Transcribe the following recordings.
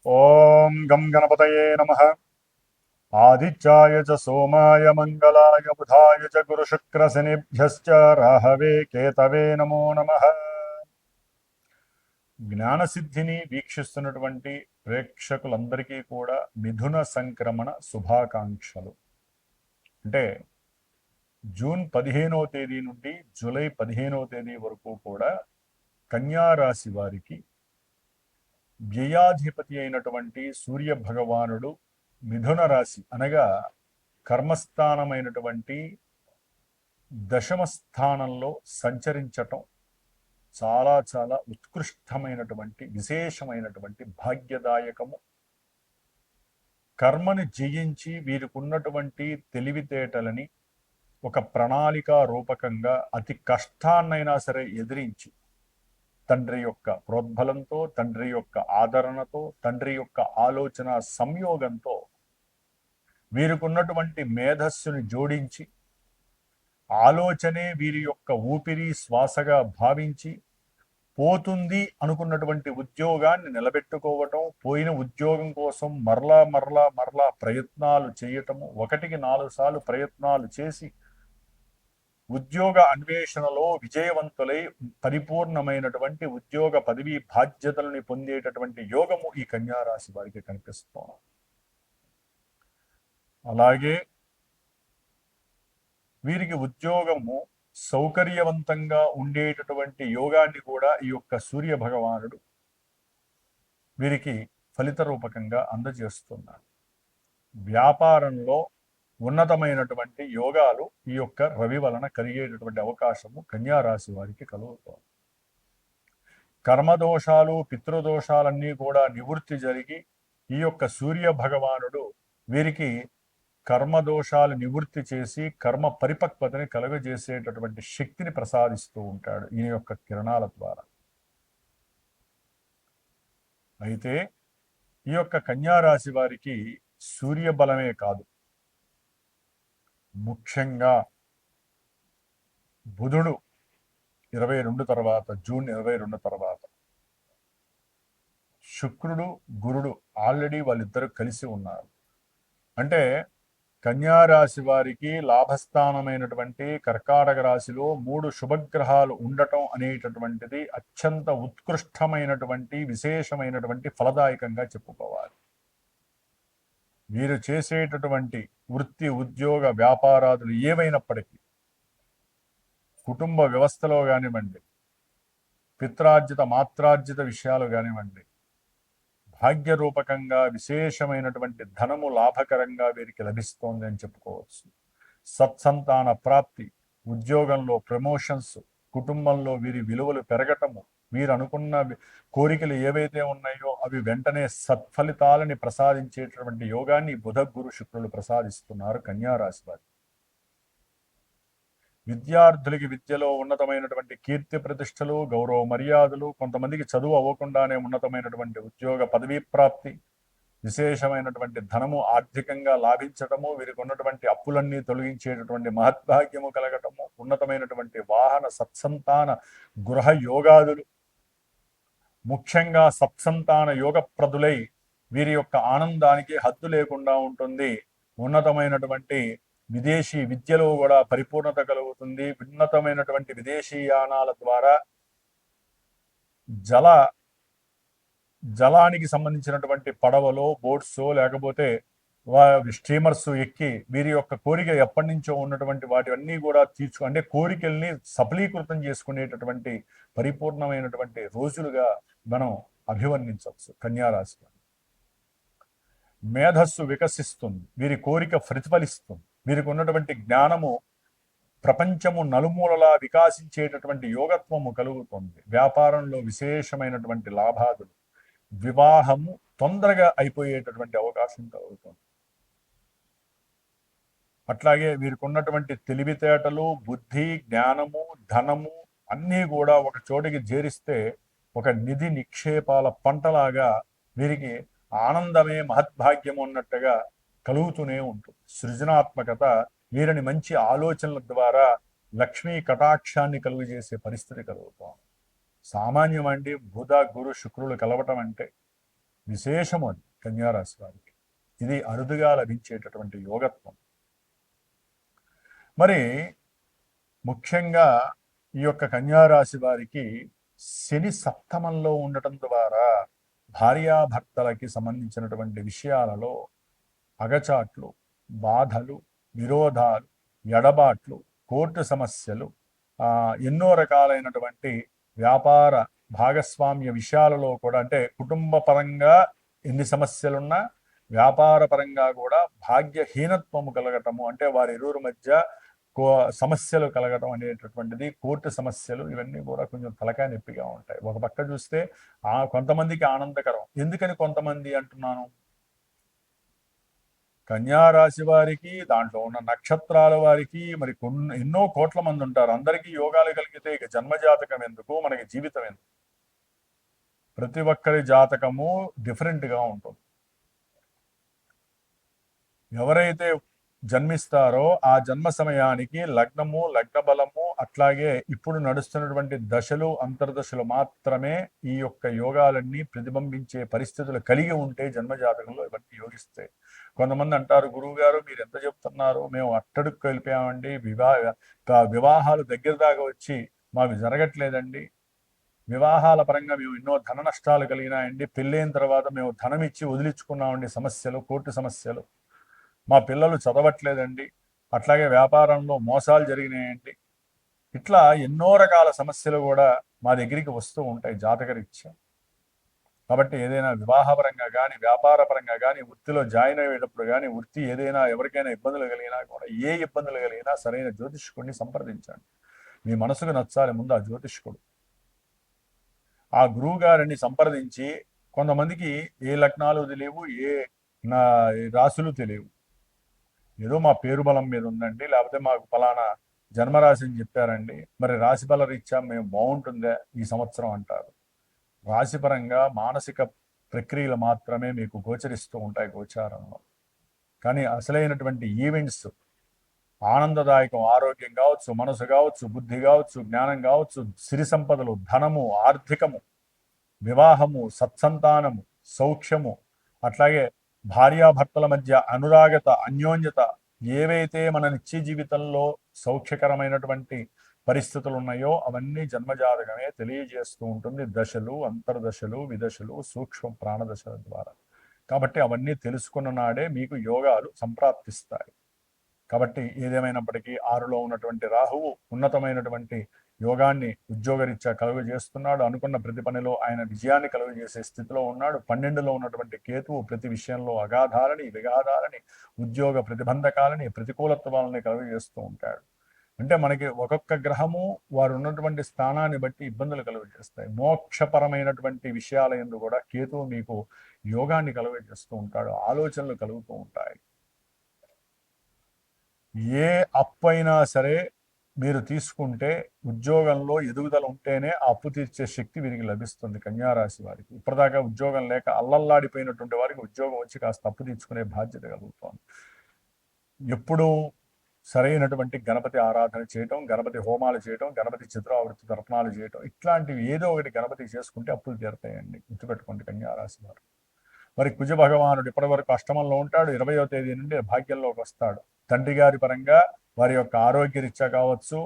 ఓం గం గణపతయే నమః. ఆదిత్యాయ చ సోమాయ మంగళాయ బుధాయ చ గురుశుక్రశనిభ్యశ్చ రాహవే కేతవే నమో నమః. జ్ఞానసిద్ధిని వీక్షిస్తున్నటువంటి ప్రేక్షకులందరికీ కూడా మిథున సంక్రమణ శుభాకాంక్షలు. అంటే జూన్ 15వ తేదీ నుండి జూలై 15వ తేదీ వరకు కూడా కన్యా రాశి వారికి వ్యయాధిపతి అయినటువంటి సూర్య భగవానుడు మిథున రాశి అనగా కర్మస్థానమైనటువంటి దశమ స్థానంలో సంచరించటం చాలా చాలా ఉత్కృష్టమైనటువంటి విశేషమైనటువంటి భాగ్యదాయకము. కర్మని జయించి వీరికున్నటువంటి తెలివితేటలని ఒక ప్రణాళిక రూపకంగా అతి కష్టాన్నైనా సరే ఎదిరించి తండ్రి యొక్క ప్రోద్బలంతో, తండ్రి యొక్క ఆదరణతో, తండ్రి యొక్క ఆలోచన సంయోగంతో వీరికున్నటువంటి మేధస్సుని జోడించి ఆలోచనే వీరి యొక్క ఊపిరి శ్వాసగా భావించి పోతుంది అనుకున్నటువంటి ఉద్యోగాన్ని నిలబెట్టుకోవటం, పోయిన ఉద్యోగం కోసం మరలా మరలా మరలా ప్రయత్నాలు చేయటము, 1కి 4 సార్లు ప్రయత్నాలు చేసి ఉద్యోగ అన్వేషణలో విజయవంతులై పరిపూర్ణమైనటువంటి ఉద్యోగ పదవీ బాధ్యతలని పొందేటటువంటి యోగము ఈ కన్యా రాశి వారికి కనిపిస్తోంది. అలాగే వీరికి ఉద్యోగము సౌకర్యవంతంగా ఉండేటటువంటి యోగాన్ని కూడా ఈ యొక్క సూర్య భగవానుడు వీరికి ఫలిత రూపకంగా అందజేస్తున్నాడు. వ్యాపారంలో ఉన్నతమైనటువంటి యోగాలు ఈ యొక్క రవి వలన కలిగేటటువంటి అవకాశము కన్యా రాశి వారికి కలుగుతోంది. కర్మదోషాలు, పితృదోషాలన్నీ కూడా నివృత్తి జరిగి ఈ యొక్క సూర్య భగవానుడు వీరికి కర్మదోషాలు నివృత్తి చేసి కర్మ పరిపక్వతని కలుగజేసేటటువంటి శక్తిని ప్రసాదిస్తూ ఉంటాడు ఈయన యొక్క కిరణాల ద్వారా. అయితే ఈ యొక్క కన్యా రాశి వారికి సూర్య బలమే కాదు, ముఖ్యంగా బుధుడు 22 తర్వాత, జూన్ 22 తర్వాత, శుక్రుడు గురుడు ఆల్రెడీ వాళ్ళిద్దరూ కలిసి ఉన్నారు. అంటే కన్యా రాశి వారికి లాభస్థానమైనటువంటి కర్కాటక రాశిలో 3 శుభగ్రహాలు ఉండటం అనేటటువంటిది అత్యంత ఉత్కృష్టమైనటువంటి విశేషమైనటువంటి ఫలదాయకంగా చెప్పుకోవాలి. వీరు చేసేటటువంటి వృత్తి, ఉద్యోగ, వ్యాపారాదులు ఏవైనప్పటికీ, కుటుంబ వ్యవస్థలో కానివ్వండి, పిత్రార్జిత మాత్రార్జిత విషయాలు కానివ్వండి, భాగ్యరూపకంగా విశేషమైనటువంటి ధనము లాభకరంగా వీరికి లభిస్తోంది అని చెప్పుకోవచ్చు. సత్సంతాన ప్రాప్తి, ఉద్యోగంలో ప్రమోషన్స్, కుటుంబంలో వీరి విలువలు పెరగటము, వీరు అనుకున్న కోరికలు ఏవైతే ఉన్నాయో అవి వెంటనే సత్ఫలితాలని ప్రసాదించేటటువంటి యోగాన్ని బుధ గురు శుక్రులు ప్రసాదిస్తున్నారు కన్యా రాశి వారు. విద్యార్థులకి విద్యలో ఉన్నతమైనటువంటి కీర్తి ప్రతిష్టలు, గౌరవ మర్యాదలు, కొంతమందికి చదువు అవ్వకుండానే ఉన్నతమైనటువంటి ఉద్యోగ పదవీ ప్రాప్తి, విశేషమైనటువంటి ధనము ఆర్థికంగా లాభించటము, వీరికి ఉన్నటువంటి అప్పులన్నీ తొలగించేటటువంటి మహద్భాగ్యము కలగటము, ఉన్నతమైనటువంటి వాహన సత్సంతాన గృహ యోగాదులు, ముఖ్యంగా సత్సంతాన యోగప్రదులై వీరి యొక్క ఆనందానికి హద్దు లేకుండా ఉంటుంది. ఉన్నతమైనటువంటి విదేశీ విద్యలో కూడా పరిపూర్ణత కలుగుతుంది. ఉన్నతమైనటువంటి విదేశీయానాల ద్వారా జలానికి సంబంధించినటువంటి పడవలో, బోట్స్, లేకపోతే స్టీమర్స్ ఎక్కి వీరి యొక్క కోరిక ఎప్పటి నుంచో ఉన్నటువంటి వాటి అన్నీ కూడా అంటే కోరికల్ని సఫలీకృతం చేసుకునేటటువంటి పరిపూర్ణమైనటువంటి రోజులుగా మనం అభివర్ణించవచ్చు కన్యారాశి. మేధస్సు వికసిస్తుంది, వీరి కోరిక ప్రతిఫలిస్తుంది, వీరికి ఉన్నటువంటి జ్ఞానము ప్రపంచము నలుమూలలా వికాసించేటటువంటి యోగత్వము కలుగుతుంది. వ్యాపారంలో విశేషమైనటువంటి లాభాదులు, వివాహము తొందరగా అయిపోయేటటువంటి అవకాశం కలుగుతుంది. అట్లాగే వీరికి ఉన్నటువంటి తెలివితేటలు, బుద్ధి, జ్ఞానము, ధనము అన్నీ కూడా ఒక చోటికి చేరిస్తే ఒక నిధి నిక్షేపాల పంటలాగా వీరికి ఆనందమే మహద్భాగ్యం అన్నట్టుగా కలుగుతూనే ఉంటుంది. సృజనాత్మకత వీరిని మంచి ఆలోచనల ద్వారా లక్ష్మీ కటాక్షాన్ని కలుగజేసే పరిస్థితి కలుగుతాం. సామాన్యమండి బుధ గురు శుక్రులు కలవటం అంటే విశేషము అది కన్యారాశి వారికి. ఇది అరుదుగా లభించేటటువంటి యోగత్వం. మరి ముఖ్యంగా ఈ యొక్క కన్యారాశి వారికి శని సప్తమంలో ఉండటం ద్వారా భార్యాభర్తలకి సంబంధించినటువంటి విషయాలలో అగచాట్లు, బాధలు, విరోధాలు, ఎడబాట్లు, కోర్టు సమస్యలు, ఎన్నో రకాలైనటువంటి వ్యాపార భాగస్వామ్య విషయాలలో కూడా, అంటే కుటుంబ పరంగా ఎన్ని సమస్యలున్నా వ్యాపార పరంగా కూడా భాగ్యహీనత్వము కలగటము, అంటే వారి ఇరువురి మధ్య సమస్యలు కలగడం అనేటటువంటిది, కోర్టు సమస్యలు, ఇవన్నీ కూడా కొంచెం తలకాయ నొప్పిగా ఉంటాయి. ఒక పక్క చూస్తే కొంతమందికి ఆనందకరం. ఎందుకని కొంతమంది అంటున్నాను, కన్యారాశి వారికి, దాంట్లో ఉన్న నక్షత్రాల వారికి మరి ఎన్నో కోట్ల మంది ఉంటారు. అందరికీ యోగాలు కలిగితే ఇక జన్మజాతకం ఎందుకు, మనకి జీవితం ఎందుకు? ప్రతి ఒక్కరి జాతకము డిఫరెంట్గా ఉంటుంది. ఎవరైతే జన్మిస్తారో ఆ జన్మ సమయానికి లగ్నము, లగ్న బలము, అట్లాగే ఇప్పుడు నడుస్తున్నటువంటి దశలు, అంతర్దశలు మాత్రమే ఈ యొక్క యోగాలన్నీ ప్రతిబింబించే పరిస్థితులు కలిగి ఉంటే జన్మజాతకంలో ఇవన్నీ యోగిస్తాయి. కొంతమంది అంటారు, గురువు గారు మీరు ఎంత చెప్తున్నారు, మేము అట్టడుకు వెళ్ళిపోయామండి, వివాహాలు దగ్గర దాకా వచ్చి మాకు జరగట్లేదండి, వివాహాల పరంగా మేము ఎన్నో ధన నష్టాలు కలిగినాయండి, పెళ్ళైన తర్వాత మేము ధనం ఇచ్చి వదిలించుకున్నామండి, సమస్యలు, కోర్టు సమస్యలు, మా పిల్లలు చదవట్లేదండి, అట్లాగే వ్యాపారంలో మోసాలు జరిగినాయండి, ఇట్లా ఎన్నో రకాల సమస్యలు కూడా మా దగ్గరికి వస్తూ ఉంటాయి జాతకరీత్యా. కాబట్టి ఏదైనా వివాహపరంగా కానీ, వ్యాపారపరంగా కానీ, వృత్తిలో జాయిన్ అయ్యేటప్పుడు కానీ, వృత్తి ఏదైనా ఎవరికైనా ఇబ్బందులు కలిగినా కూడా, ఏ ఇబ్బందులు కలిగినా సరైన జ్యోతిష్కుడిని సంప్రదించండి. మీ మనసుకు నచ్చాలి ముందు ఆ జ్యోతిష్కుడు. ఆ గురువు గారిని సంప్రదించి, కొంతమందికి ఏ లగ్నాలు తెలియవు, ఏ రాశులు తెలియవు, ఏదో మా పేరు బలం మీద ఉందండి, లేకపోతే మాకు ఫలానా జన్మరాశి అని చెప్పారండి, మరి రాశి బల రీత్యా మేము బాగుంటుందా ఈ సంవత్సరం అంటారు. రాశిపరంగా మానసిక ప్రక్రియలు మాత్రమే మీకు గోచరిస్తూ ఉంటాయి గోచారంలో. కానీ అసలైనటువంటి ఈవెంట్స్, ఆనందదాయకం, ఆరోగ్యం కావచ్చు, మనసు కావచ్చు, బుద్ధి కావచ్చు, జ్ఞానం కావచ్చు, సిరి సంపదలు, ధనము, ఆర్థికము, వివాహము, సత్సంతానము, సౌఖ్యము, అట్లాగే భార్యాభర్తల మధ్య అనురాగత, అన్యోన్యత, ఏవైతే మన నిత్య జీవితంలో సౌఖ్యకరమైనటువంటి పరిస్థితులు ఉన్నాయో అవన్నీ జన్మజాతకమే తెలియజేస్తూ ఉంటుంది, దశలు, అంతర్దశలు, విదశలు, సూక్ష్మ ప్రాణదశల ద్వారా. కాబట్టి అవన్నీ తెలుసుకున్న నాడే మీకు యోగాలు సంప్రాప్తిస్తాయి. కాబట్టి ఏదేమైనప్పటికీ 6లో ఉన్నటువంటి రాహువు ఉన్నతమైనటువంటి యోగాన్ని ఉద్యోగరీత్యా కలుగజేస్తున్నాడు. అనుకున్న ప్రతి పనిలో ఆయన విజయాన్ని కలుగజేసే స్థితిలో ఉన్నాడు. 12లో ఉన్నటువంటి కేతువు ప్రతి విషయంలో అగాధాలని, విగాధాలని, ఉద్యోగ ప్రతిబంధకాలని, ప్రతికూలత్వాలని కలుగజేస్తూ ఉంటాడు. అంటే మనకి ఒక్కొక్క గ్రహము వారు ఉన్నటువంటి స్థానాన్ని బట్టి ఇబ్బందులు కలుగజేస్తాయి. మోక్షపరమైనటువంటి విషయాల యందు కూడా కేతువు మీకు యోగాన్ని కలుగజేస్తూ ఉంటాడు, ఆలోచనలు కలుగుతూ ఉంటాయి. ఏ అప్పు అయినా సరే మీరు తీసుకుంటే ఉద్యోగంలో ఎదుగుదల ఉంటేనే ఆ అప్పు తీర్చే శక్తి వీరికి లభిస్తుంది. కన్యారాశి వారికి ఇప్పటిదాకా ఉద్యోగం లేక అల్లల్లాడిపోయినటువంటి వారికి ఉద్యోగం వచ్చి కాస్త అప్పు తీర్చుకునే బాధ్యత కలుగుతోంది. ఎప్పుడు సరైనటువంటి గణపతి ఆరాధన చేయటం, గణపతి హోమాలు చేయటం, గణపతి చిత్రావృత్తి తర్పణాలు చేయటం, ఇట్లాంటివి ఏదో ఒకటి గణపతి చేసుకుంటే అప్పులు తీరతాయండి. గుర్తుపెట్టుకోండి కన్యారాశి వారు. మరి కుజ భగవానుడు ఇప్పటి వరకు అష్టమంలో ఉంటాడు, 20వ తేదీ నుండి భాగ్యంలోకి వస్తాడు. తండ్రి గారి పరంగా వారి యొక్క ఆరోగ్య రీత్యా కావచ్చు,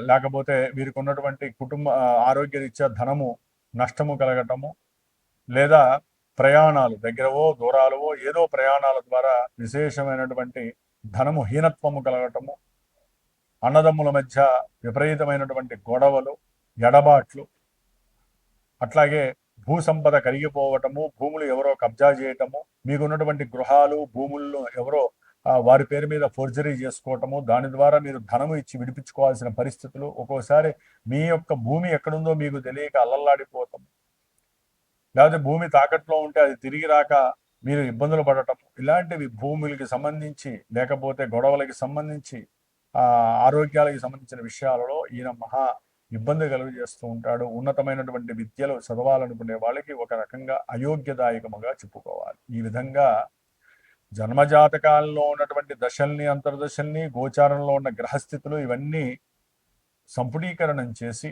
లేకపోతే వీరికి ఉన్నటువంటి కుటుంబ ఆరోగ్య రీత్యా ధనము నష్టము కలగటము, లేదా ప్రయాణాలు, దగ్గరవో దూరాలవో ఏదో ప్రయాణాల ద్వారా విశేషమైనటువంటి ధనము హీనత్వము కలగటము, అన్నదమ్ముల మధ్య విపరీతమైనటువంటి గొడవలు, ఎడబాట్లు, అట్లాగే భూ సంపద కరిగిపోవటము, భూములు ఎవరో కబ్జా చేయటము, మీకున్నటువంటి గృహాలు, భూముల్లో ఎవరో వారి పేరు మీద ఫోర్జరీ చేసుకోవటము, దాని ద్వారా మీరు ధనము ఇచ్చి విడిపించుకోవాల్సిన పరిస్థితులు, ఒక్కోసారి మీ యొక్క భూమి ఎక్కడుందో మీకు తెలియక అల్లల్లాడిపోతాము, లేకపోతే భూమి తాకట్లో ఉంటే అది తిరిగి రాక మీరు ఇబ్బందులు పడటం, ఇలాంటివి భూములకి సంబంధించి, లేకపోతే గొడవలకి సంబంధించి, ఆరోగ్యాలకి సంబంధించిన విషయాలలో ఈయన మహా ఇబ్బంది కలుగజేస్తూ ఉంటాడు. ఉన్నతమైనటువంటి విద్యలు చదవాలనుకునే వాళ్ళకి ఒక రకంగా అయోగ్యదాయకముగా చెప్పుకోవాలి. ఈ విధంగా జన్మజాతకాల్లో ఉన్నటువంటి దశల్ని, అంతర్దశల్ని, గోచారంలో ఉన్న గ్రహస్థితులు ఇవన్నీ సంపుటీకరణం చేసి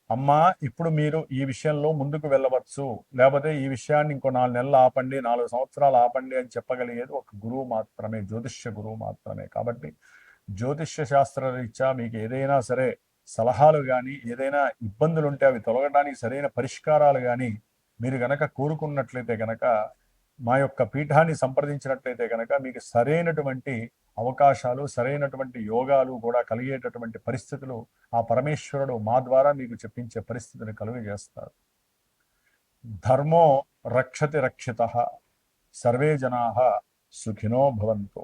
అమ్మా ఇప్పుడు మీరు ఈ విషయంలో ముందుకు వెళ్ళవచ్చు, లేకపోతే ఈ విషయాన్ని ఇంకో 4 నెలలు ఆపండి, 4 సంవత్సరాలు ఆపండి అని చెప్పగలిగేది ఒక గురువు మాత్రమే, జ్యోతిష్య గురువు మాత్రమే. కాబట్టి జ్యోతిష్య శాస్త్ర రీత్యా మీకు ఏదైనా సరే సలహాలు కానీ, ఏదైనా ఇబ్బందులు ఉంటే అవి తొలగడానికి సరైన పరిష్కారాలు కానీ మీరు గనక కోరుకున్నట్లయితే గనక, మా యొక్క పీఠాన్ని సంప్రదించినట్లయితే గనక మీకు సరైనటువంటి అవకాశాలు, సరైనటువంటి యోగాలు కూడా కలిగేటటువంటి పరిస్థితులు ఆ పరమేశ్వరుడు మా ద్వారా మీకు చెప్పించే పరిస్థితిని కలుగజేస్తారు. ధర్మో రక్షతి రక్షితః, సర్వే జనాః సుఖినో భవంతు.